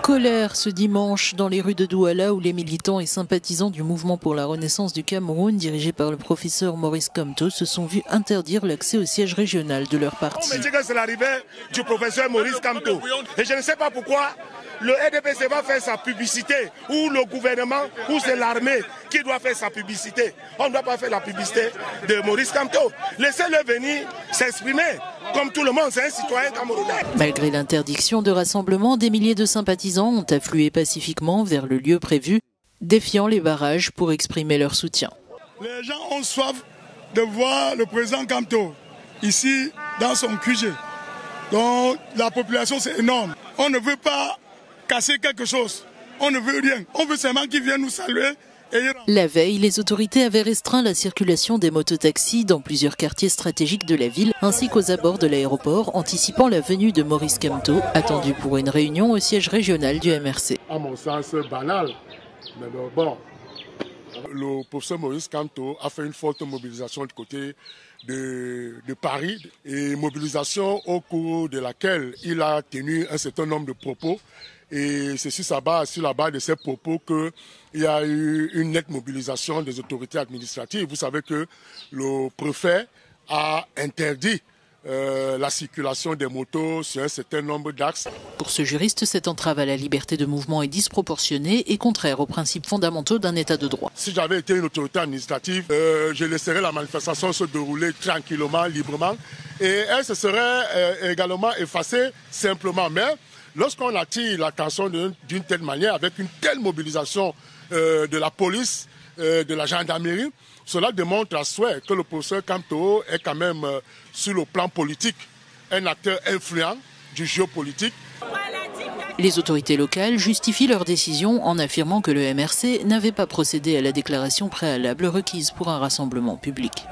Colère ce dimanche dans les rues de Douala où les militants et sympathisants du mouvement pour la renaissance du Cameroun, dirigé par le professeur Maurice Kamto, se sont vus interdire l'accès au siège régional de leur parti. On me dit que c'est l'arrivée du professeur Maurice Kamto. Et je ne sais pas pourquoi le RDPC va faire sa publicité, ou le gouvernement, ou c'est l'armée qui doit faire sa publicité. On ne doit pas faire la publicité de Maurice Kamto. Laissez-le venir s'exprimer. Comme tout le monde, c'est un citoyen camerounais. Malgré l'interdiction de rassemblement, des milliers de sympathisants ont afflué pacifiquement vers le lieu prévu, défiant les barrages pour exprimer leur soutien. Les gens ont soif de voir le président Kamto ici dans son QG. Donc la population c'est énorme. On ne veut pas casser quelque chose. On ne veut rien. On veut seulement qu'ils viennent nous saluer. La veille, les autorités avaient restreint la circulation des mototaxis dans plusieurs quartiers stratégiques de la ville, ainsi qu'aux abords de l'aéroport, anticipant la venue de Maurice Kamto, attendu pour une réunion au siège régional du MRC. À mon sens, banal. Mais bon, le professeur Maurice Kamto a fait une forte mobilisation du côté de Paris, et mobilisation au cours de laquelle il a tenu un certain nombre de propos. Et c'est sur la base de ces propos qu'il y a eu une nette mobilisation des autorités administratives. Vous savez que le préfet a interdit la circulation des motos sur un certain nombre d'axes. Pour ce juriste, cette entrave à la liberté de mouvement est disproportionnée et contraire aux principes fondamentaux d'un État de droit. Si j'avais été une autorité administrative, je laisserais la manifestation se dérouler tranquillement, librement, et elle se serait également effacée simplement. Mais lorsqu'on attire l'attention d'une telle manière, avec une telle mobilisation de la police, de la gendarmerie, cela démontre à souhait que le professeur Kamto est quand même, sur le plan politique, un acteur influent du jeu politique. Les autorités locales justifient leur décision en affirmant que le MRC n'avait pas procédé à la déclaration préalable requise pour un rassemblement public.